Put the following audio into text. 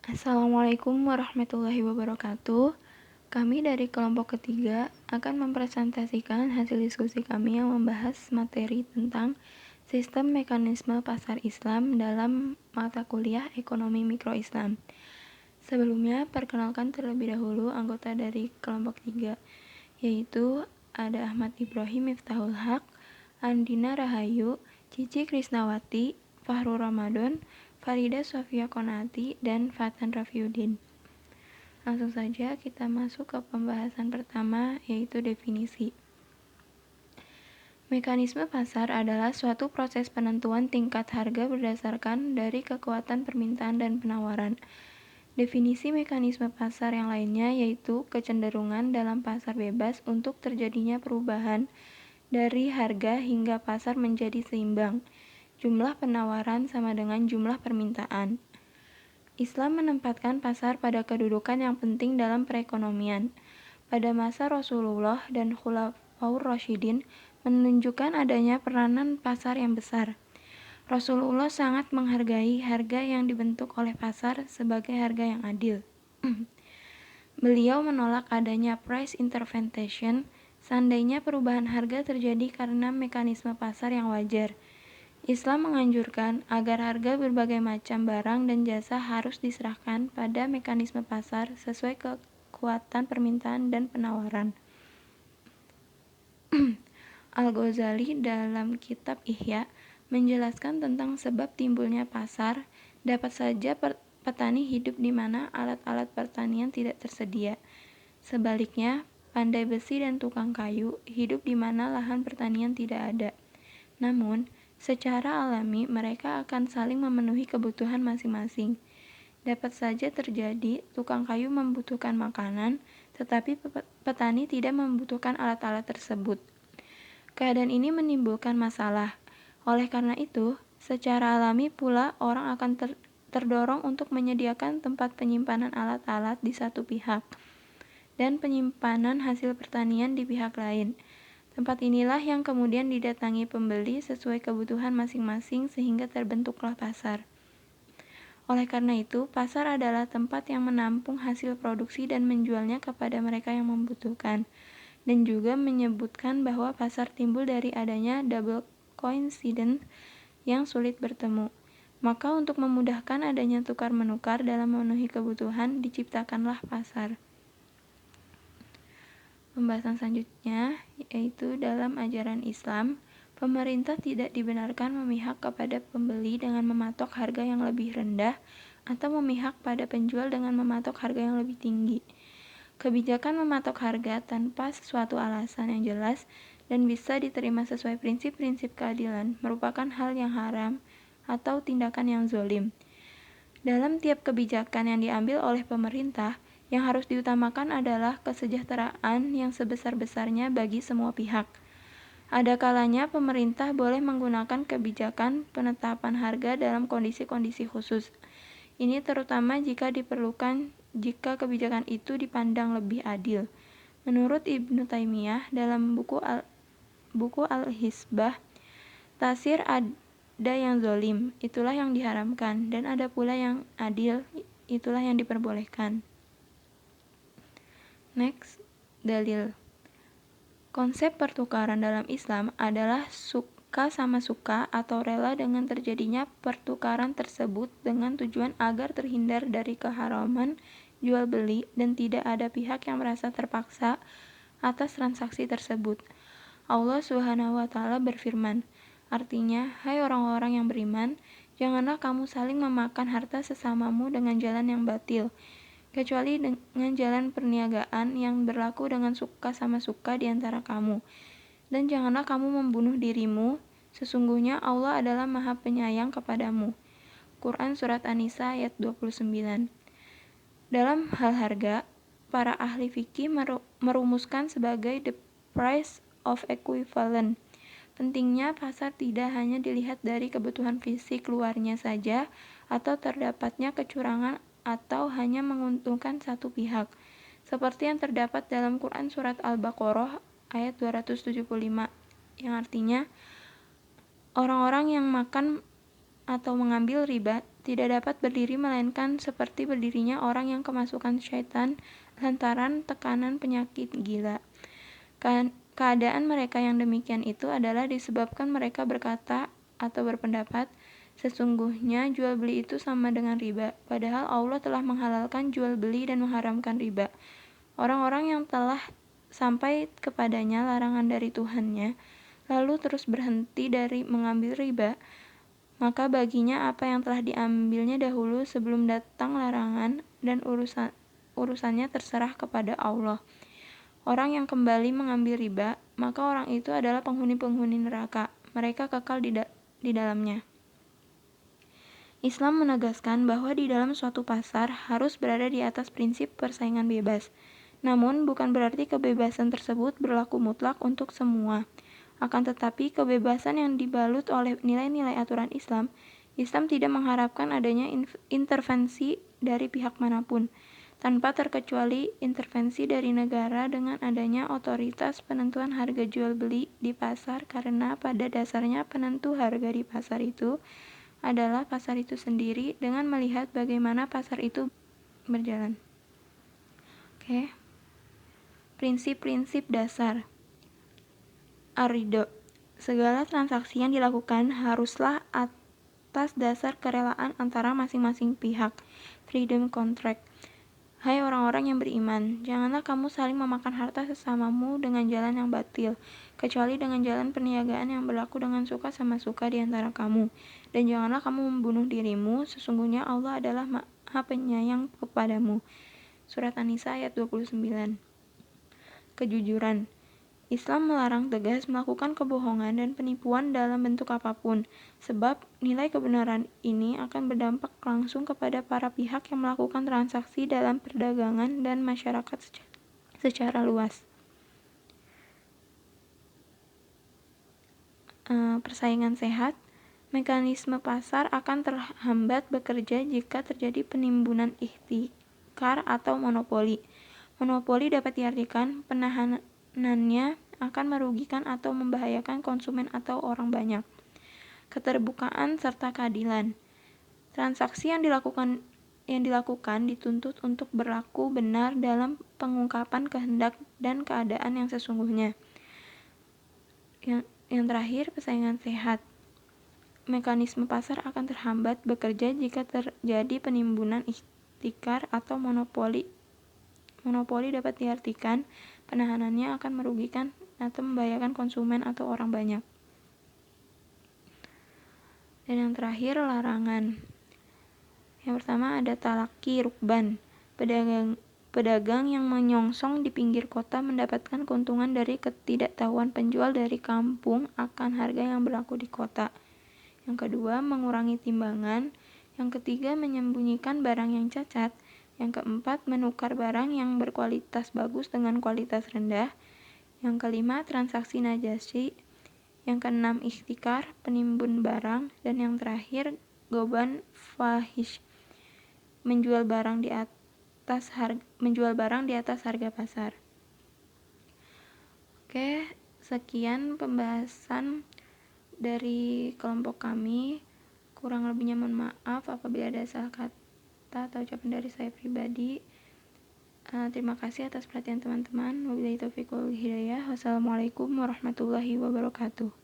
Assalamualaikum warahmatullahi wabarakatuh. Kami dari kelompok ketiga akan mempresentasikan hasil diskusi kami yang membahas materi tentang sistem mekanisme pasar Islam dalam mata kuliah Ekonomi Mikro Islam. Sebelumnya, perkenalkan terlebih dahulu anggota dari kelompok 3, yaitu ada Ahmad Ibrahim Miftahul Haq, Andina Rahayu, Cici Krisnawati, Fahrul Ramadan, Farida Sofia Konati, dan Fatan Rafiuddin. Langsung saja kita masuk ke pembahasan pertama, yaitu definisi. Mekanisme pasar adalah suatu proses penentuan tingkat harga berdasarkan dari kekuatan permintaan dan penawaran. Definisi mekanisme pasar yang lainnya yaitu kecenderungan dalam pasar bebas untuk terjadinya perubahan dari harga hingga pasar menjadi seimbang. Jumlah penawaran sama dengan jumlah permintaan. Islam menempatkan pasar pada kedudukan yang penting dalam perekonomian. Pada masa Rasulullah dan Khulafaur Rasyidin menunjukkan adanya peranan pasar yang besar. Rasulullah sangat menghargai harga yang dibentuk oleh pasar sebagai harga yang adil. Beliau menolak adanya price intervention seandainya perubahan harga terjadi karena mekanisme pasar yang wajar. Islam menganjurkan agar harga berbagai macam barang dan jasa harus diserahkan pada mekanisme pasar sesuai kekuatan permintaan dan penawaran. Al-Ghazali dalam kitab Ihya menjelaskan tentang sebab timbulnya pasar. Dapat saja petani hidup di mana alat-alat pertanian tidak tersedia. Sebaliknya, pandai besi dan tukang kayu hidup di mana lahan pertanian tidak ada. Namun, secara alami mereka akan saling memenuhi kebutuhan masing-masing. Dapat saja terjadi tukang kayu membutuhkan makanan, tetapi petani tidak membutuhkan alat-alat tersebut. Keadaan ini menimbulkan masalah. Oleh karena itu, secara alami pula orang akan terdorong untuk menyediakan tempat penyimpanan alat-alat di satu pihak dan penyimpanan hasil pertanian di pihak lain. Tempat inilah yang kemudian didatangi pembeli sesuai kebutuhan masing-masing sehingga terbentuklah pasar. Oleh karena itu, pasar adalah tempat yang menampung hasil produksi dan menjualnya kepada mereka yang membutuhkan. Dan juga menyebutkan bahwa pasar timbul dari adanya double coincidence yang sulit bertemu. Maka untuk memudahkan adanya tukar-menukar dalam memenuhi kebutuhan, diciptakanlah pasar. Pembahasan selanjutnya yaitu dalam ajaran Islam, pemerintah tidak dibenarkan memihak kepada pembeli dengan mematok harga yang lebih rendah atau memihak pada penjual dengan mematok harga yang lebih tinggi. Kebijakan mematok harga tanpa sesuatu alasan yang jelas dan bisa diterima sesuai prinsip-prinsip keadilan merupakan hal yang haram atau tindakan yang zolim. Dalam tiap kebijakan yang diambil oleh pemerintah, yang harus diutamakan adalah kesejahteraan yang sebesar-besarnya bagi semua pihak. Ada kalanya pemerintah boleh menggunakan kebijakan penetapan harga dalam kondisi-kondisi khusus. Ini terutama jika diperlukan jika kebijakan itu dipandang lebih adil. Menurut Ibnu Taimiyah dalam buku Al-Hisbah, tasir ada yang zolim, itulah yang diharamkan, dan ada pula yang adil, itulah yang diperbolehkan. Next, dalil. Konsep pertukaran dalam Islam adalah suka sama suka atau rela dengan terjadinya pertukaran tersebut dengan tujuan agar terhindar dari keharaman jual beli dan tidak ada pihak yang merasa terpaksa atas transaksi tersebut. Allah Subhanahu wa taala berfirman, artinya, hai orang-orang yang beriman, janganlah kamu saling memakan harta sesamamu dengan jalan yang batil, kecuali dengan jalan perniagaan yang berlaku dengan suka sama suka di antara kamu. Dan janganlah kamu membunuh dirimu, sesungguhnya Allah adalah Maha Penyayang kepadamu. Quran Surat An-Nisa ayat 29. Dalam hal harga, para ahli fikih merumuskan sebagai the price of equivalent. Pentingnya pasar tidak hanya dilihat dari kebutuhan fisik luarnya saja atau terdapatnya kecurangan atau hanya menguntungkan satu pihak, seperti yang terdapat dalam Quran Surat Al-Baqarah ayat 275, yang artinya, orang-orang yang makan atau mengambil riba tidak dapat berdiri melainkan seperti berdirinya orang yang kemasukan syaitan lantaran tekanan penyakit gila. Keadaan mereka yang demikian itu adalah disebabkan mereka berkata atau berpendapat, sesungguhnya jual beli itu sama dengan riba, padahal Allah telah menghalalkan jual beli dan mengharamkan riba. Orang-orang yang telah sampai kepadanya larangan dari Tuhannya, lalu terus berhenti dari mengambil riba, maka baginya apa yang telah diambilnya dahulu sebelum datang larangan, dan urusannya terserah kepada Allah. Orang yang kembali mengambil riba, maka orang itu adalah penghuni-penghuni neraka. Mereka kekal di dalamnya. Islam menegaskan bahwa di dalam suatu pasar harus berada di atas prinsip persaingan bebas. Namun, bukan berarti kebebasan tersebut berlaku mutlak untuk semua. Akan tetapi, kebebasan yang dibalut oleh nilai-nilai aturan Islam tidak mengharapkan adanya intervensi dari pihak manapun, tanpa terkecuali intervensi dari negara dengan adanya otoritas penentuan harga jual beli di pasar, karena pada dasarnya penentu harga di pasar itu adalah pasar itu sendiri dengan melihat bagaimana pasar itu berjalan. Oke. Prinsip-prinsip dasar. Ar-ridho. Segala transaksi yang dilakukan haruslah atas dasar kerelaan antara masing-masing pihak. Freedom contract. Hai orang-orang yang beriman, janganlah kamu saling memakan harta sesamamu dengan jalan yang batil, kecuali dengan jalan perniagaan yang berlaku dengan suka sama suka di antara kamu. Dan janganlah kamu membunuh dirimu, sesungguhnya Allah adalah Maha Penyayang kepadamu. Surat An-Nisa ayat 29. Kejujuran. Islam melarang tegas melakukan kebohongan dan penipuan dalam bentuk apapun, sebab nilai kebenaran ini akan berdampak langsung kepada para pihak yang melakukan transaksi dalam perdagangan dan masyarakat secara luas. Persaingan sehat. Mekanisme pasar akan terhambat bekerja jika terjadi penimbunan ihtikar atau monopoli. Monopoli dapat diartikan penahanannya akan merugikan atau membahayakan konsumen atau orang banyak. Keterbukaan serta keadilan. Transaksi yang dilakukan dituntut untuk berlaku benar dalam pengungkapan kehendak dan keadaan yang sesungguhnya. Yang terakhir, persaingan sehat. Mekanisme pasar akan terhambat bekerja jika terjadi penimbunan ihtikar atau monopoli. Monopoli dapat diartikan penahanannya akan merugikan atau membahayakan konsumen atau orang banyak. Dan yang terakhir, larangan. Yang pertama ada talaki rukban. Pedagang yang menyongsong di pinggir kota mendapatkan keuntungan dari ketidaktahuan penjual dari kampung akan harga yang berlaku di kota. Yang kedua, mengurangi timbangan. Yang ketiga, menyembunyikan barang yang cacat. Yang keempat, menukar barang yang berkualitas bagus dengan kualitas rendah. Yang kelima, transaksi najasi. Yang keenam, ihtikar, penimbun barang. Dan yang terakhir, goban fahish, menjual barang di atas harga pasar. Oke, sekian pembahasan dari kelompok kami. Kurang lebihnya mohon maaf apabila ada salah kata atau ucapan dari saya pribadi. Terima kasih atas perhatian teman-teman. Wabillahi taufiq wal hidayah. Wassalamualaikum warahmatullahi wabarakatuh.